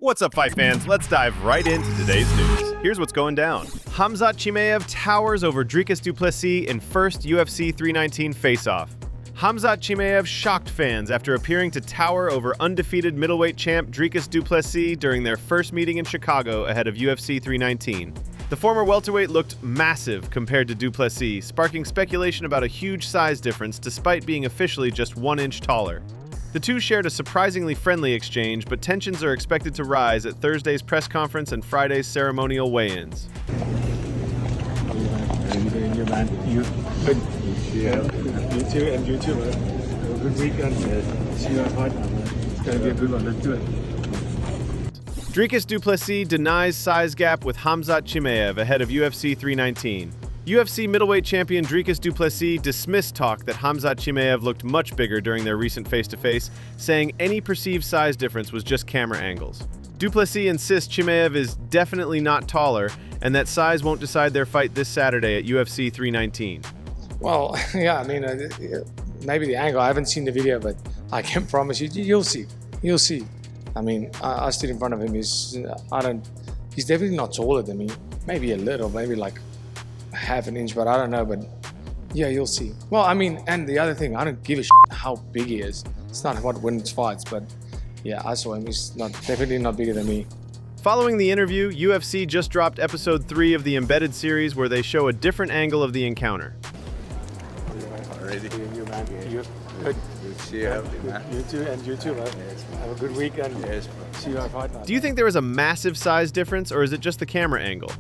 What's up, fight fans? Let's dive right into today's news. Here's what's going down. Khamzat Chimaev towers over Dricus Du Plessis in first UFC 319 face-off. Khamzat Chimaev shocked fans after appearing to tower over undefeated middleweight champ Dricus Du Plessis during their first meeting in Chicago ahead of UFC 319. The former welterweight looked massive compared to Du Plessis, sparking speculation about a huge size difference despite being officially just 1 inch taller. The two shared a surprisingly friendly exchange, but tensions are expected to rise at Thursday's press conference and Friday's ceremonial weigh-ins. Dricus Du Plessis denies size gap with Khamzat Chimaev ahead of UFC 319. UFC middleweight champion Dricus Du Plessis dismissed talk that Khamzat Chimaev looked much bigger during their recent face-to-face, saying any perceived size difference was just camera angles. Du Plessis insists Chimaev is definitely not taller and that size won't decide their fight this Saturday at UFC 319. Well, yeah, I mean, maybe the angle. I haven't seen the video, but I can promise you, you'll see. You'll see. I mean, I stood in front of him. He's definitely not taller than me. Maybe a little, maybe like half an inch, but I don't know. But yeah, you'll see. Well, I mean, and the other thing, I don't give a shit how big he is. It's not what wins fights, but yeah, I saw him. He's definitely not bigger than me. Following the interview, UFC just dropped episode 3 of the Embedded series where they show a different angle of the encounter. Already. You, man. You good. See you, man. You too, and you too, man. Yes, Have a good weekend. Yes, See you at fight night. Do you think there is a massive size difference, or is it just the camera angle?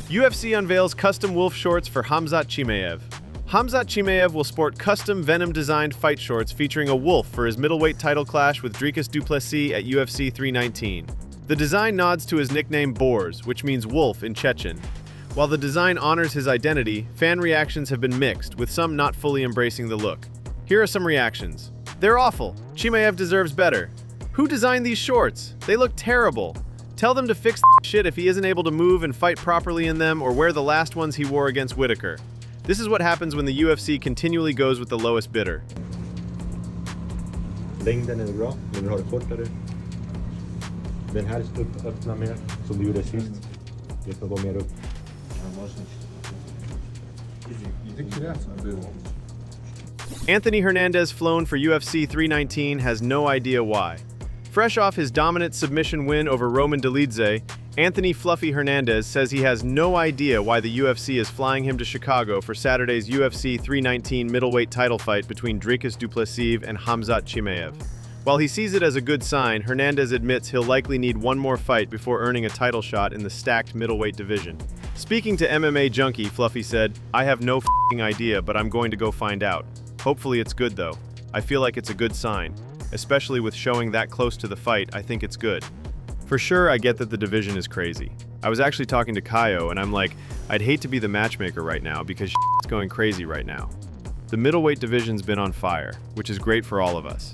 UFC unveils custom wolf shorts for Khamzat Chimaev. Khamzat Chimaev will sport custom Venom-designed fight shorts featuring a wolf for his middleweight title clash with Dricus Du Plessis at UFC 319. The design nods to his nickname Boars, which means wolf in Chechen. While the design honors his identity, fan reactions have been mixed, with some not fully embracing the look. Here are some reactions. They're awful. Chimaev deserves better. Who designed these shorts? They look terrible. Tell them to fix the shit if he isn't able to move and fight properly in them or wear the last ones he wore against Whitaker. This is what happens when the UFC continually goes with the lowest bidder. Längden är bra, men du har det kortare. Den här öppnar mer, som du gjorde sist. Det ska gå mer upp. Anthony Hernandez, flown for UFC 319, has no idea why. Fresh off his dominant submission win over Roman Dolidze, Anthony Fluffy Hernandez says he has no idea why the UFC is flying him to Chicago for Saturday's UFC 319 middleweight title fight between Dricus Du Plessis and Khamzat Chimaev. While he sees it as a good sign, Hernandez admits he'll likely need one more fight before earning a title shot in the stacked middleweight division. Speaking to MMA Junkie, Fluffy said, "I have no f***ing idea, but I'm going to go find out. Hopefully it's good though. I feel like it's a good sign. Especially with showing that close to the fight, I think it's good." For sure, I get that the division is crazy. I was actually talking to Kaio, and I'm like, I'd hate to be the matchmaker right now because it's going crazy right now. The middleweight division's been on fire, which is great for all of us.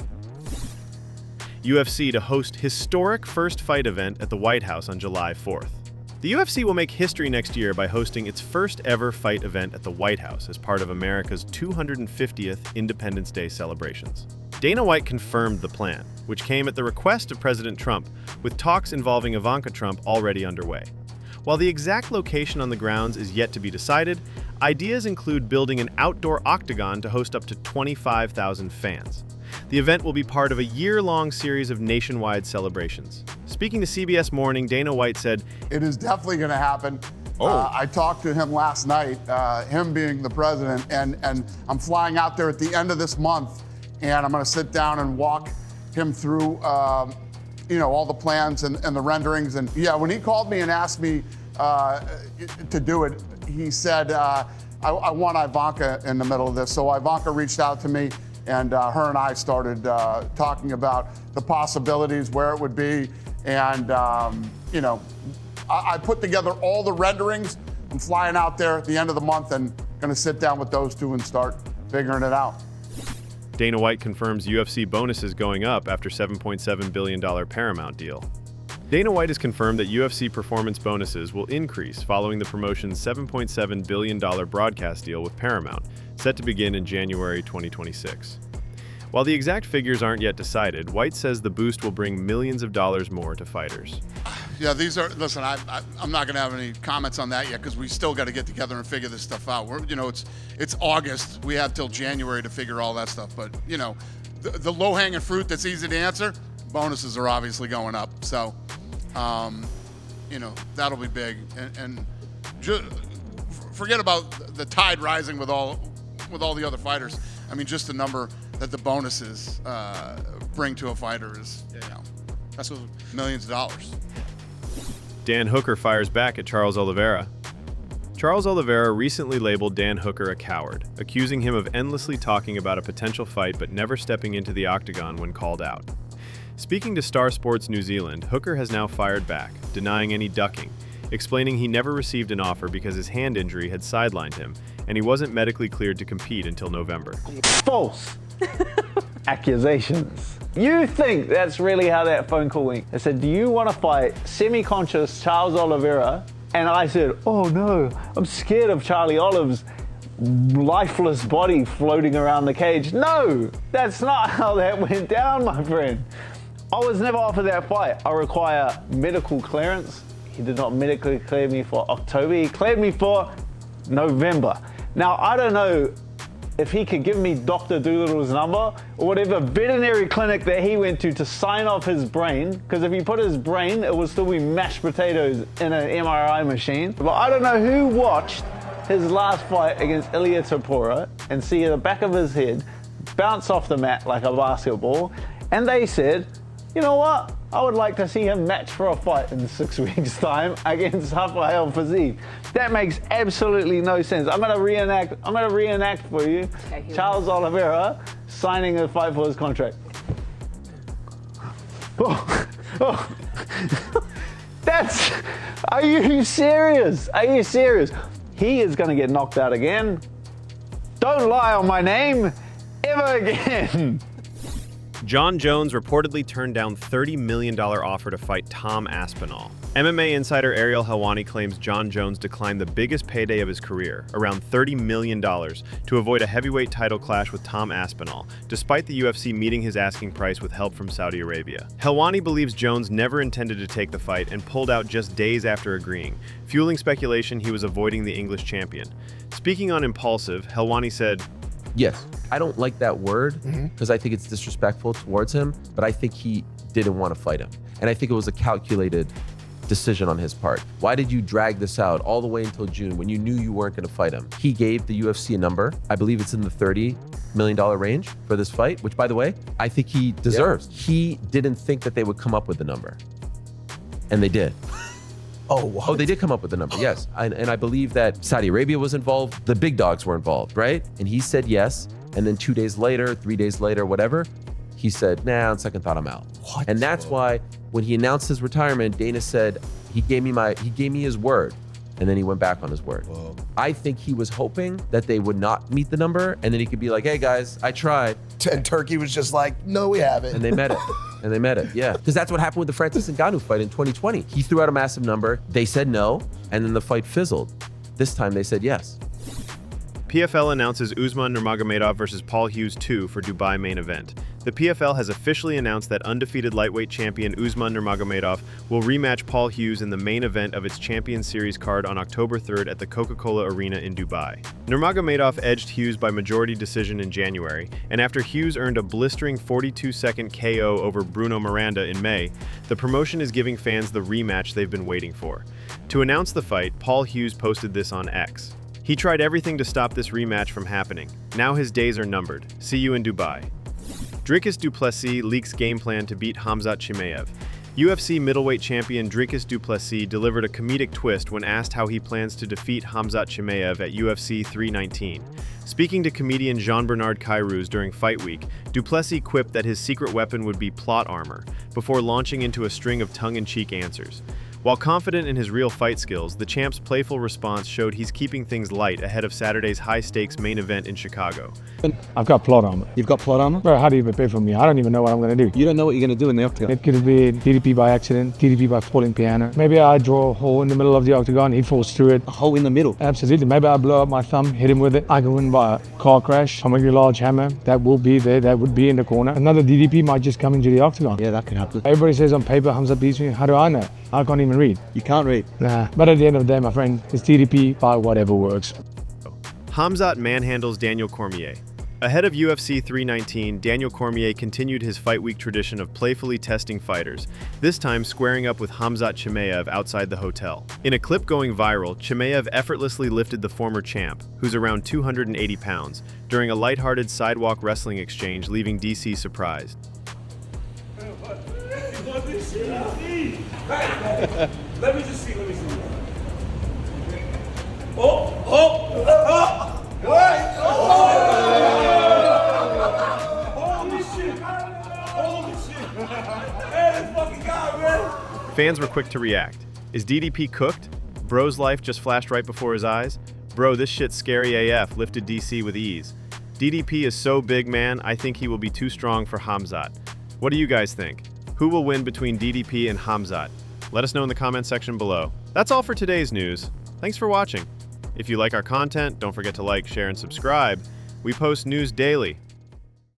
UFC to host historic first fight event at the White House on July 4th. The UFC will make history next year by hosting its first ever fight event at the White House as part of America's 250th Independence Day celebrations. Dana White confirmed the plan, which came at the request of President Trump, with talks involving Ivanka Trump already underway. While the exact location on the grounds is yet to be decided, ideas include building an outdoor octagon to host up to 25,000 fans. The event will be part of a year-long series of nationwide celebrations. Speaking to CBS Morning, Dana White said, "It is definitely going to happen." I talked to him last night, him being the president, and I'm flying out there at the end of this month, and I'm going to sit down and walk him through, all the plans and the renderings. And yeah, when he called me and asked me to do it, he said, I want Ivanka in the middle of this. So Ivanka reached out to me, and her and I started talking about the possibilities, where it would be. And, I put together all the renderings. I'm flying out there at the end of the month and going to sit down with those two and start figuring it out. Dana White confirms UFC bonuses going up after $7.7 billion Paramount deal. Dana White has confirmed that UFC performance bonuses will increase following the promotion's $7.7 billion broadcast deal with Paramount, set to begin in January 2026. While the exact figures aren't yet decided, White says the boost will bring millions of dollars more to fighters. Yeah, listen, I'm not going to have any comments on that yet because we still got to get together and figure this stuff out. It's August. We have till January to figure all that stuff. But, the low-hanging fruit that's easy to answer, bonuses are obviously going up. So, that'll be big. And just forget about the tide rising with all the other fighters. I mean, just the number that the bonuses bring to a fighter is, that's millions of dollars. Dan Hooker fires back at Charles Oliveira. Charles Oliveira recently labeled Dan Hooker a coward, accusing him of endlessly talking about a potential fight but never stepping into the octagon when called out. Speaking to Star Sports New Zealand, Hooker has now fired back, denying any ducking, explaining he never received an offer because his hand injury had sidelined him, and he wasn't medically cleared to compete until November. False accusations. You think that's really how that phone call went? I said, do you want to fight semi-conscious Charles Oliveira? And I said, oh no, I'm scared of Charlie Olive's lifeless body floating around the cage. No, that's not how that went down, my friend. I was never offered that fight. I require medical clearance. He did not medically clear me for October. He cleared me for November. Now, I don't know if he could give me Dr. Doolittle's number or whatever veterinary clinic that he went to sign off his brain, because if he put his brain, it would still be mashed potatoes in an MRI machine. But I don't know who watched his last fight against Ilia Topuria and see the back of his head bounce off the mat like a basketball, and they said, you know what? I would like to see him match for a fight in 6 weeks' time against Rafael Fiziev. That makes absolutely no sense. I'm gonna reenact for you Charles Oliveira signing a fight for his contract. Are you serious? Are you serious? He is gonna get knocked out again. Don't lie on my name ever again. Jon Jones reportedly turned down $30 million offer to fight Tom Aspinall. MMA insider Ariel Helwani claims Jon Jones declined the biggest payday of his career, around $30 million, to avoid a heavyweight title clash with Tom Aspinall, despite the UFC meeting his asking price with help from Saudi Arabia. Helwani believes Jones never intended to take the fight and pulled out just days after agreeing, fueling speculation he was avoiding the English champion. Speaking on Impulsive, Helwani said, yes, I don't like that word because I think it's disrespectful towards him, but I think he didn't want to fight him. And I think it was a calculated decision on his part. Why did you drag this out all the way until June when you knew you weren't going to fight him? He gave the UFC a number. I believe it's in the $30 million range for this fight, which, by the way, I think he deserves. Yeah. He didn't think that they would come up with the number, and they did. Oh, what? Oh, they did come up with the number, yes. And I believe that Saudi Arabia was involved. The big dogs were involved, right? And he said yes. And then 2 days later, 3 days later, whatever, he said, nah, on second thought, I'm out. What? And that's why when he announced his retirement, Dana said, he gave me his word. And then he went back on his word. Whoa. I think he was hoping that they would not meet the number. And then he could be like, hey guys, I tried. And Turkey was just like, no, we haven't. And they met it. And they met it, yeah. Because that's what happened with the Francis Ngannou fight in 2020. He threw out a massive number. They said no. And then the fight fizzled. This time they said yes. PFL announces Usman Nurmagomedov versus Paul Hughes 2 for Dubai main event. The PFL has officially announced that undefeated lightweight champion Usman Nurmagomedov will rematch Paul Hughes in the main event of its Champions Series card on October 3rd at the Coca-Cola Arena in Dubai. Nurmagomedov edged Hughes by majority decision in January, and after Hughes earned a blistering 42-second KO over Bruno Miranda in May, the promotion is giving fans the rematch they've been waiting for. To announce the fight, Paul Hughes posted this on X. He tried everything to stop this rematch from happening. Now his days are numbered. See you in Dubai. Dricus Du Plessis leaks game plan to beat Khamzat Chimaev. UFC middleweight champion Dricus Du Plessis delivered a comedic twist when asked how he plans to defeat Khamzat Chimaev at UFC 319. Speaking to comedian Jean-Bernard Cairuz during Fight Week, Du Plessis quipped that his secret weapon would be plot armor, before launching into a string of tongue-in-cheek answers. While confident in his real fight skills, the champ's playful response showed he's keeping things light ahead of Saturday's high-stakes main event in Chicago. I've got plot armor. You've got plot armor? Bro, how do you prepare for me? I don't even know what I'm going to do. You don't know what you're going to do in the octagon. It could be DDP by accident, DDP by falling piano. Maybe I draw a hole in the middle of the octagon, he falls through it. A hole in the middle? Absolutely. Maybe I blow up my thumb, hit him with it. I can win by a car crash. I'm a large hammer. That will be there. That would be in the corner. Another DDP might just come into the octagon. Yeah, that could happen. Everybody says on paper, Khamzat beats me. How do I know? I can't even read. You can't read? Nah. But at the end of the day, my friend, it's DDP by whatever works. Khamzat manhandles Daniel Cormier. Ahead of UFC 319, Daniel Cormier continued his fight week tradition of playfully testing fighters, this time squaring up with Khamzat Chimaev outside the hotel. In a clip going viral, Chimaev effortlessly lifted the former champ, who's around 280 pounds, during a lighthearted sidewalk wrestling exchange, leaving DC surprised. Let me see. Oh! What? Holy shit! Hey, this fucking guy, man! Fans were quick to react. Is DDP cooked? Bro's life just flashed right before his eyes? Bro, this shit's scary AF, lifted DC with ease. DDP is so big, man, I think he will be too strong for Khamzat. What do you guys think? Who will win between DDP and Khamzat? Let us know in the comment section below. That's all for today's news. Thanks for watching. If you like our content, don't forget to like, share, and subscribe. We post news daily.